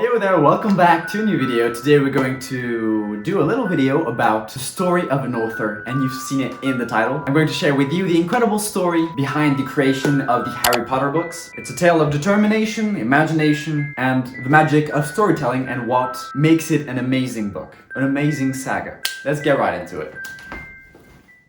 Heyo there, welcome back to a new video. Today we're going to do a little video about the story of an author, and you've seen it in the title. I'm going to share with you the incredible story behind the creation of the Harry Potter books. It's a tale of determination, imagination, and the magic of storytelling and what makes it an amazing book, an amazing saga. Let's get right into it.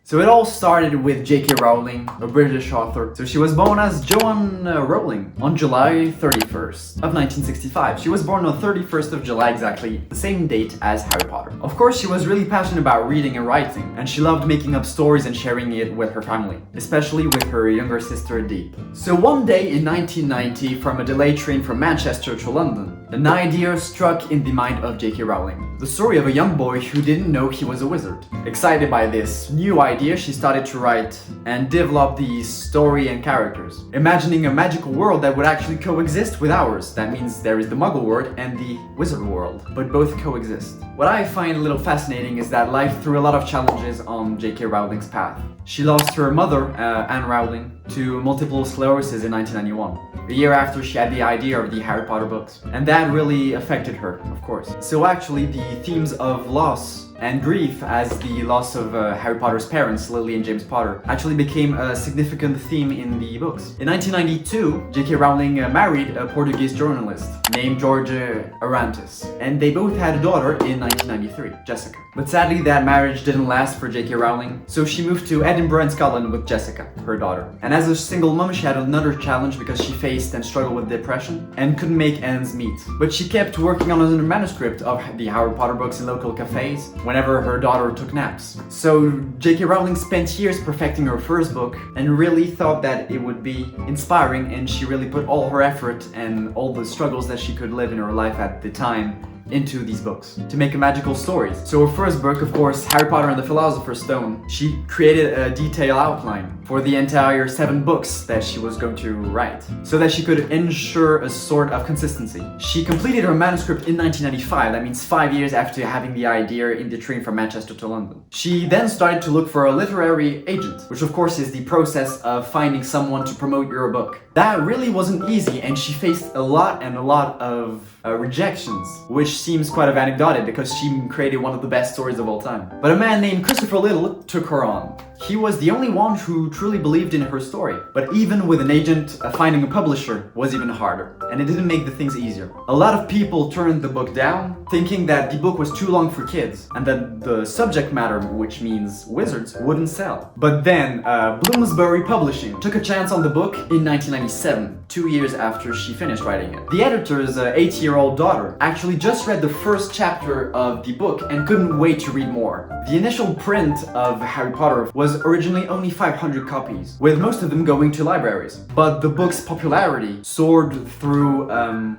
So it all started with JK Rowling, a British author. So she was born as Joanne Rowling on July 31st of 1965. She was born on 31st of July exactly, the same date as Harry Potter. Of course, she was really passionate about reading and writing, and she loved making up stories and sharing it with her family, especially with her younger sister Deep. So one day in 1990, from a delayed train from Manchester to London, an idea struck in the mind of JK Rowling. The story of a young boy who didn't know he was a wizard. Excited by this new idea, she started to write and develop the story and characters, imagining a magical world that would actually coexist with ours. That means there is the Muggle world and the wizard world, but both coexist. What I find a little fascinating is that life threw a lot of challenges on JK Rowling's path. She lost her mother, Anne Rowling, to multiple sclerosis in 1991, a year after she had the idea of the Harry Potter books. And that really affected her, of course. So actually the themes of loss and grief, as the loss of Harry Potter's parents, Lily and James Potter, actually became a significant theme in the books. In 1992, JK Rowling married a Portuguese journalist named Jorge Arantes, and they both had a daughter in 1993, Jessica. But sadly, that marriage didn't last for JK Rowling, so she moved to Edinburgh in Scotland with Jessica, her daughter. And as a single mom, she had another challenge because she faced and struggled with depression and couldn't make ends meet. But she kept working on another manuscript of the Harry Potter books in local cafes whenever her daughter took naps. So JK Rowling spent years perfecting her first book and really thought that it would be inspiring, and she really put all her effort and all the struggles that she could live in her life at the time into these books to make a magical stories. So her first book, of course, Harry Potter and the Philosopher's Stone, she created a detailed outline for the entire 7 books that she was going to write, so that she could ensure a sort of consistency. She completed her manuscript in 1995, that means 5 years after having the idea in the train from Manchester to London. She then started to look for a literary agent, which of course is the process of finding someone to promote your book. That really wasn't easy, and she faced a lot of rejections, which seems quite anecdotic because she created one of the best stories of all time. But a man named Christopher Little took her on. He was the only one who truly believed in her story. But even with an agent, finding a publisher was even harder, and it didn't make the things easier. A lot of people turned the book down, thinking that the book was too long for kids, and that the subject matter, which means wizards, wouldn't sell. But then, Bloomsbury Publishing took a chance on the book in 1997, 2 years after she finished writing it. The editor's 8-year-old daughter actually just read the first chapter of the book and couldn't wait to read more. The initial print of Harry Potter was originally only 500 copies, with most of them going to libraries. But the book's popularity soared through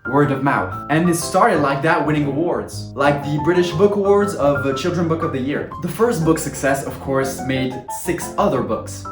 word of mouth, and it started like that, winning awards, like the British Book Awards of Children's Book of the Year. The first book's success, of course, made 6 other books.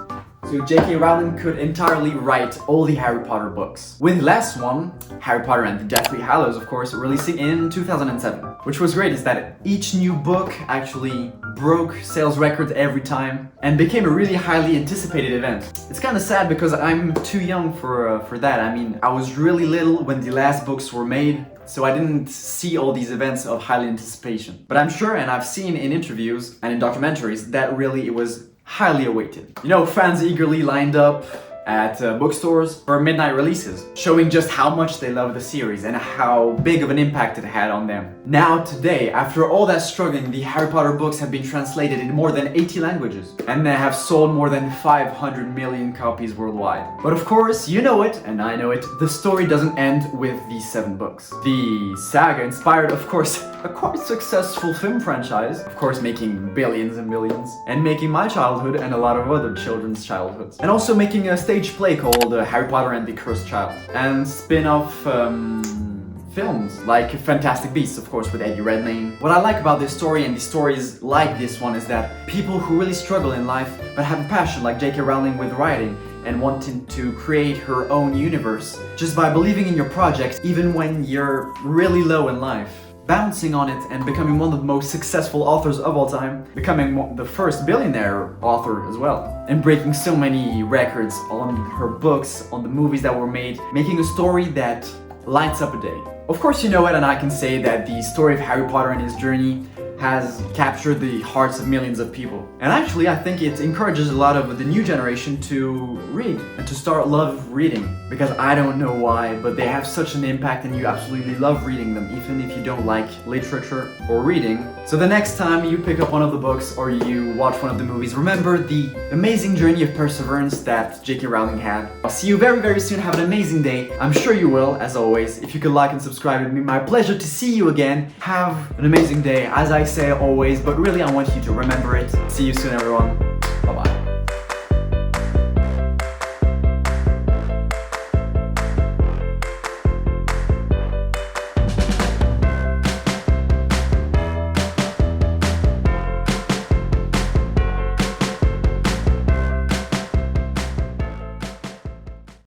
So JK Rowling could entirely write all the Harry Potter books, with the last one, Harry Potter and the Deathly Hallows, of course, releasing in 2007. Which was great is that each new book actually broke sales records every time and became a really highly anticipated event. It's kind of sad because I'm too young for that. I mean, I was really little when the last books were made, so I didn't see all these events of highly anticipation. But I'm sure, and I've seen in interviews and in documentaries, that really it was highly awaited. You know, fans eagerly lined up at bookstores for midnight releases, showing just how much they love the series and how big of an impact it had on them. Now today, after all that struggling, the Harry Potter books have been translated in more than 80 languages, and they have sold more than 500 million copies worldwide. But of course, you know it, and I know it, the story doesn't end with these 7 books. The saga inspired, of course, a quite successful film franchise, of course making billions and billions, and making my childhood and a lot of other children's childhoods. And also making a stage play called Harry Potter and the Cursed Child, and spin-off films like Fantastic Beasts, of course, with Eddie Redmayne. What I like about this story and the stories like this one is that people who really struggle in life but have a passion, like JK Rowling with writing and wanting to create her own universe, just by believing in your project even when you're really low in life, bouncing on it and becoming one of the most successful authors of all time, becoming the first billionaire author as well, and breaking so many records on her books, on the movies that were made, making a story that lights up a day. Of course, you know it, and I can say that the story of Harry Potter and his journey has captured the hearts of millions of people. And actually, I think it encourages a lot of the new generation to read and to start love reading. Because I don't know why, but they have such an impact and you absolutely love reading them, even if you don't like literature or reading. So the next time you pick up one of the books or you watch one of the movies, remember the amazing journey of perseverance that JK Rowling had. I'll see you very, very soon. Have an amazing day. I'm sure you will, as always. If you could like and subscribe, it'd be my pleasure to see you again. Have an amazing day, as I say always, but really I want you to remember it. See you soon, everyone. Bye-bye.